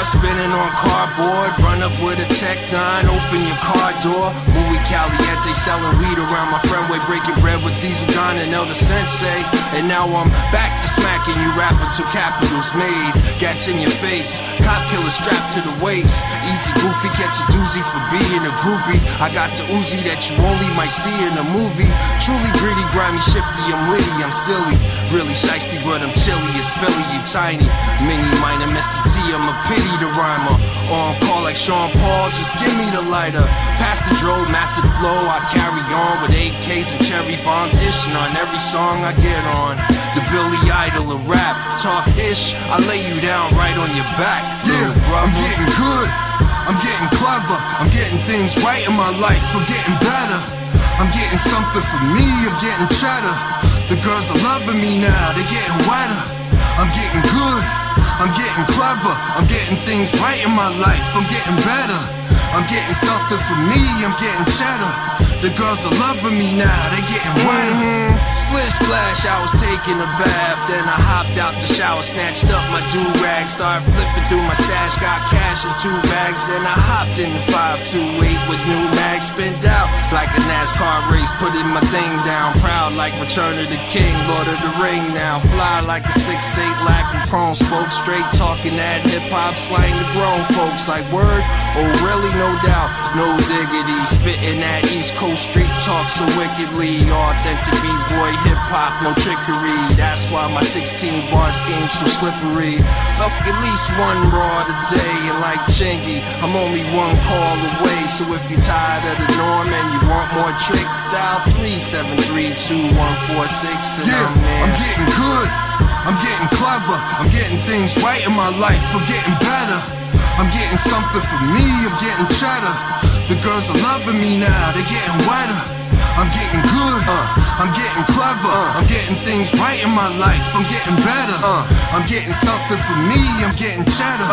spinning on cardboard. Run up with a Tech 9, open your car door. Muy caliente, selling weed around my friend way, breaking bread with Diesel Don and Elder Sensei. And now I'm back to smacking you rapping till capital's made. Gats in your face, cop killer strapped to the waist. Easy goofy, catch a doozy for being a groupie. I got the Uzi that you only might see in a movie. Truly gritty, grimy, shifty, I'm witty, I'm silly. Really shiesty, but I'm chilly as Philly, you tiny. Mini minor, Mr. T, I'm a pity the rhymer. On call like Sean Paul, just give me the lighter. Pass the dro, master the flow, I carry on with AKs and cherry bomb dishing on every song I get on. The Billy Idol of rap, talk ish, I lay you down right on your back. Yeah, I'm getting good, I'm getting clever, I'm getting things right in my life, I'm getting better. I'm getting something for me, I'm getting cheddar. The girls are loving me now, they're getting wetter. I'm getting good, I'm getting clever, I'm getting things right in my life, I'm getting better. I'm getting something for me, I'm getting cheddar. The girls are loving me now, they getting wetter. Split splash, I was taking a bath. Then I hopped out the shower, snatched up my do-rag, started flipping through my stash, got cash in 2 bags. Then I hopped in the 528 with new mags, spinned out like a NASCAR race, putting my thing down. Proud like Return of the King, Lord of the Ring now. Fly like a 6'8" lack with chrome spoke, straight talking that hip-hop slang to grown folks. Like word, oh really, no doubt, no diggity. Spitting that East Coast street talk so wickedly. Authentic B-boy hip-hop, no trickery. That's why my 16 bar scheme's so slippery. Up at least one raw today, and like Chingy, I'm only one call away. So if you're tired of the norm and you want more tricks, dial 373-2146 and yeah, I'm there. I'm getting good, I'm getting clever, I'm getting things right in my life, I'm getting better. I'm getting something for me, I'm getting cheddar. The girls are loving me now, they're getting wetter. I'm getting good, I'm getting clever, I'm getting things right in my life, I'm getting better. I'm getting something for me, I'm getting cheddar.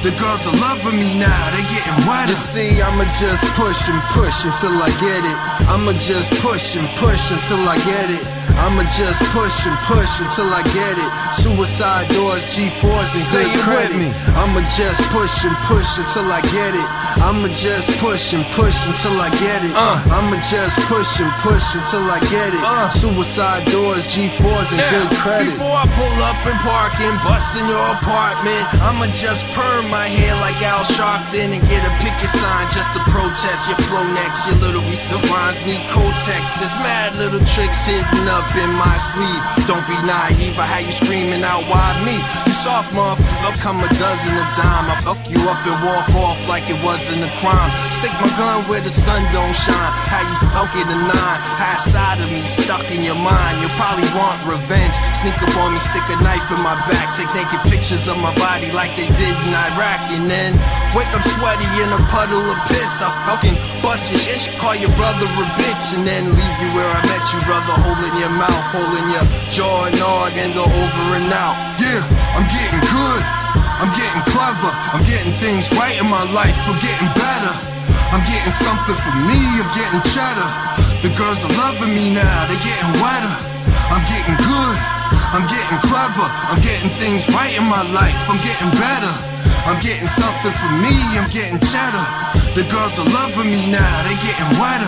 The girls are loving me now, they getting wetter. You see, I'ma just push and push until I get it. I'ma just push and push until I get it. I'ma just push and push until I get it. Suicide doors, G4s and good credit. I'ma just push and push until I get it. I'ma just push and push until I get it. I'ma just push and push until I get it. Suicide doors, G4s and good credit. Before I pull up and park and bust in your apartment, I'ma just perm my hair like Al Sharpton and get a picket sign just to protest your flow next. Your little recent rhymes need Kotex. There's mad little tricks hidden up in my sleeve. Don't be naive, I had you screaming out, why me? You soft motherfucker, come a dozen a dime. I fuck you up and walk off like it wasn't a crime. Stick my gun where the sun don't shine. How you fucking a 9? Half side of me stuck in your mind. You'll probably want revenge. Sneak up on me, stick a knife in my back, take naked pictures of my body like they did in Iraq, and then wake up sweaty in a puddle of piss. I fucking bust your shit, call your brother a bitch, and then leave you where I met you, brother, holding your mouth, holding your jaw and all, and go over and out. Yeah, I'm getting good, I'm getting clever, I'm getting things right in my life, I'm getting better. I'm getting something for me, I'm getting cheddar. The girls are loving me now, they're getting wetter. I'm getting good, I'm getting clever, I'm getting things right in my life, I'm getting better. I'm getting something for me, I'm getting cheddar. The girls are loving me now, they're getting wetter.